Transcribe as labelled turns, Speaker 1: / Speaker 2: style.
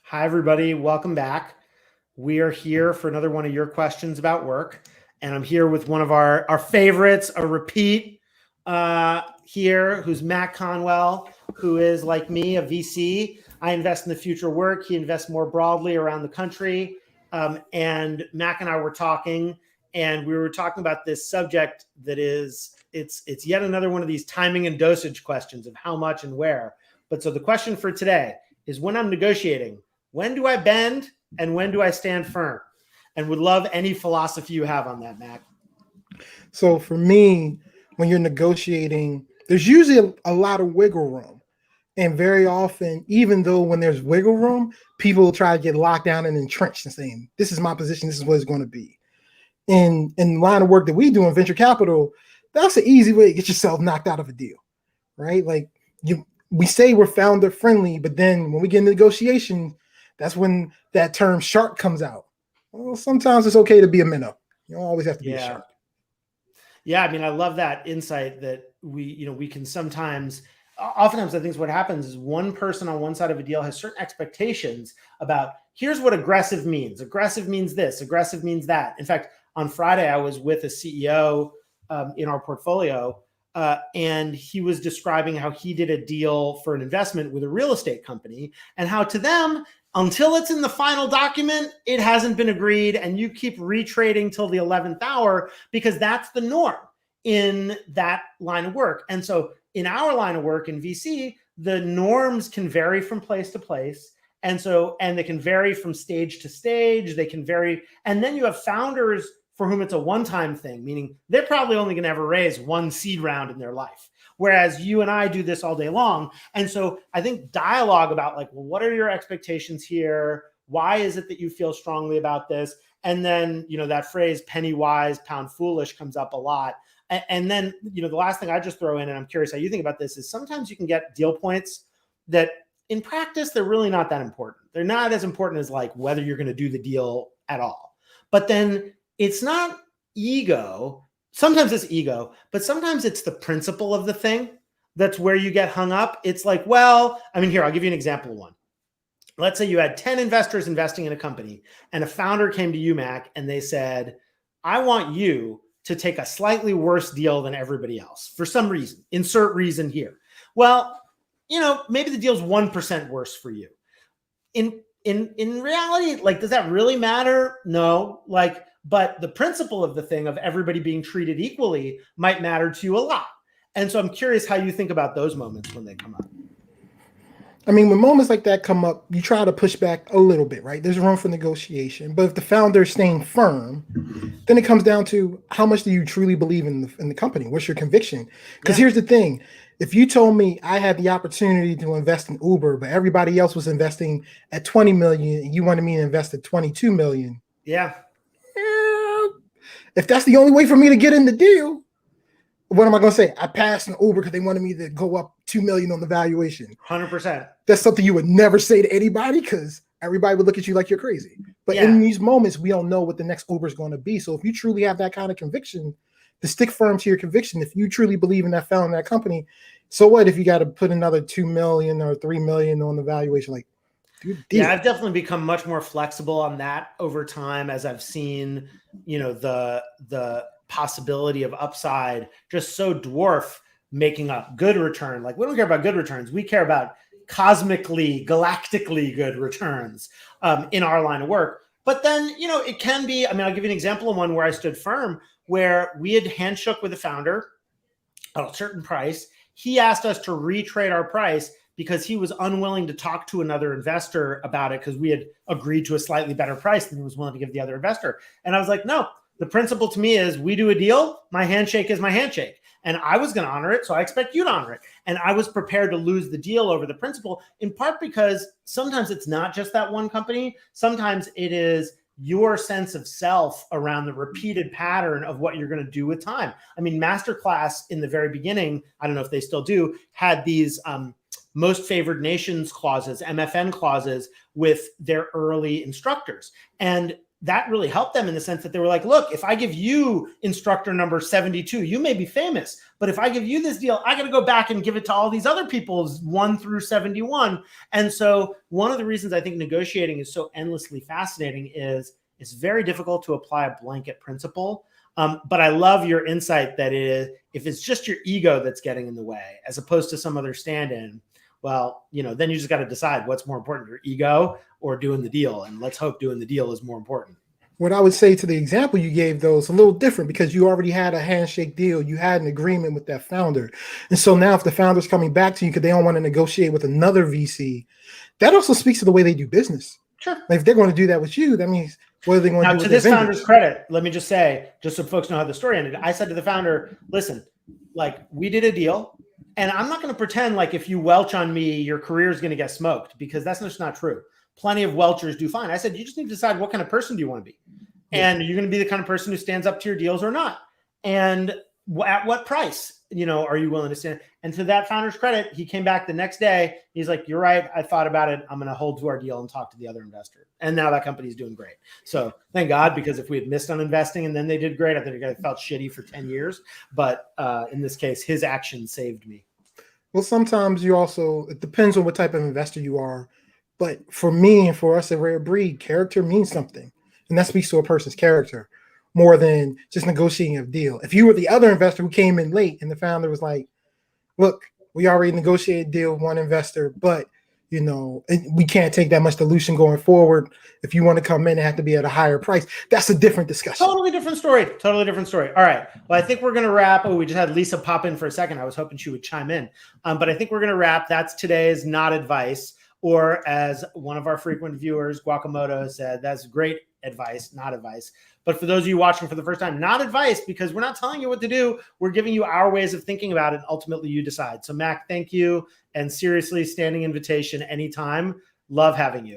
Speaker 1: Hi, everybody. Welcome back. We are here for another one of your questions about work. And I'm here with one of our favorites, a repeat here, who's Mac Conwell, who is, like me, a VC. I invest in the future of work. He invests more broadly around the country. And Mac and I were talking, and we were talking about this subject that is, it's yet another one of these timing and dosage questions of how much and where. But so the question for today is, when I'm negotiating, when do I bend and when do I stand firm? And would love any philosophy you have on that, Mac.
Speaker 2: So for me, when you're negotiating, there's usually a lot of wiggle room. And very often, even though when there's wiggle room, people try to get locked down and entrenched and saying, this is my position, this is what it's going to be. In the line of work that we do in venture capital, that's an easy way to get yourself knocked out of a deal, right? Like we say we're founder friendly, but then when we get in negotiation, that's when that term shark comes out. Well, sometimes it's okay to be a minnow. You don't always have to be a shark.
Speaker 1: Yeah, I mean, I love that insight that we can oftentimes I think what happens is one person on one side of a deal has certain expectations about here's what aggressive means. Aggressive means this, aggressive means that. In fact, on Friday, I was with a CEO in our portfolio, and he was describing how he did a deal for an investment with a real estate company and how to them, until it's in the final document, it hasn't been agreed, and you keep retrading till the 11th hour because that's the norm in that line of work. And so in our line of work in VC, the norms can vary from place to place. And they can vary from stage to stage. They can vary. And then you have founders for whom it's a one-time thing, meaning they're probably only going to ever raise one seed round in their life. Whereas you and I do this all day long. And so I think dialogue about well, what are your expectations here? Why is it that you feel strongly about this? And then, that phrase penny wise, pound foolish comes up a lot. And then, the last thing I just throw in, and I'm curious how you think about this, is sometimes you can get deal points that in practice, they're really not that important. They're not as important as whether you're going to do the deal at all. But then it's not ego. Sometimes it's ego, but sometimes it's the principle of the thing that's where you get hung up. It's here, I'll give you an example of one. Let's say you had 10 investors investing in a company and a founder came to you, Mac, and they said, I want you to take a slightly worse deal than everybody else for some reason. Insert reason here. Well, maybe the deal's 1% worse for you. In reality, does that really matter? No. But the principle of the thing of everybody being treated equally might matter to you a lot. And so I'm curious how you think about those moments when they come up.
Speaker 2: I mean, when moments like that come up, you try to push back a little bit, right? There's room for negotiation. But if the founder is staying firm, then it comes down to how much do you truly believe in the company? What's your conviction? Because here's the thing. If you told me I had the opportunity to invest in Uber, but everybody else was investing at 20 million and you wanted me to invest at 22 million.
Speaker 1: Yeah.
Speaker 2: If that's the only way for me to get in the deal, what am I going to say? I passed an Uber because they wanted me to go up 2 million on the valuation.
Speaker 1: 100%.
Speaker 2: That's something you would never say to anybody because everybody would look at you like you're crazy. But in these moments, we don't know what the next Uber is going to be. So if you truly have that kind of conviction, to stick firm to your conviction, if you truly believe in that founder, that company, so what if you got to put another 2 million or 3 million on the valuation?
Speaker 1: Yeah, I've definitely become much more flexible on that over time as I've seen, the possibility of upside just so dwarf making a good return. We don't care about good returns. We care about cosmically, galactically good returns in our line of work. But then, it can be, I'll give you an example of one where I stood firm, where we had handshook with the founder at a certain price. He asked us to retrade our price because he was unwilling to talk to another investor about it because we had agreed to a slightly better price than he was willing to give the other investor. And I was like, no, the principle to me is we do a deal, my handshake is my handshake. And I was going to honor it, so I expect you to honor it. And I was prepared to lose the deal over the principle, in part because sometimes it's not just that one company. Sometimes it is your sense of self around the repeated pattern of what you're going to do with time. Masterclass in the very beginning, I don't know if they still do, had these most favored nations clauses, MFN clauses with their early instructors. And that really helped them in the sense that they were like, look, if I give you instructor number 72, you may be famous, but if I give you this deal, I got to go back and give it to all these other people's 1 through 71. And so one of the reasons I think negotiating is so endlessly fascinating is it's very difficult to apply a blanket principle. But I love your insight that if it's just your ego that's getting in the way, as opposed to some other stand-in, well, then you just got to decide what's more important, your ego or doing the deal. And let's hope doing the deal is more important.
Speaker 2: What I would say to the example you gave, though, is a little different because you already had a handshake deal. You had an agreement with that founder. And so now if the founder's coming back to you because they don't want to negotiate with another VC, that also speaks to the way they do business.
Speaker 1: Sure.
Speaker 2: Like if they're going to do that with you, that means what are they going to do with
Speaker 1: to this
Speaker 2: vendors?
Speaker 1: founder's credit, let me just say, just so folks know how the story ended, I said to the founder, listen, like we did a deal. And I'm not going to pretend like if you welch on me, your career is going to get smoked, because that's just not true. Plenty of welchers do fine. I said, you just need to decide what kind of person do you want to be. And you're going to be the kind of person who stands up to your deals or not. And at what price, are you willing to stand? And to that founder's credit, he came back the next day. He's like, you're right. I thought about it. I'm going to hold to our deal and talk to the other investor. And now that company's doing great. So thank God, because if we had missed on investing and then they did great, I think I felt shitty for 10 years. But in this case, his action saved me.
Speaker 2: Well, sometimes it depends on what type of investor you are. But for me and for us at Rare Breed, character means something. And that speaks to a person's character more than just negotiating a deal. If you were the other investor who came in late and the founder was like, look, we already negotiated a deal with one investor, but we can't take that much dilution going forward. If you want to come in, it have to be at a higher price. That's a different discussion.
Speaker 1: Totally different story. All right. Well, I think we're going to wrap. Oh, we just had Lisa pop in for a second. I was hoping she would chime in. But I think we're going to wrap. That's today's not advice. Or as one of our frequent viewers, Guacamoto, said, that's great advice, not advice. But for those of you watching for the first time, not advice, because we're not telling you what to do. We're giving you our ways of thinking about it. Ultimately, you decide. So Mac, thank you. And seriously, standing invitation anytime. Love having you.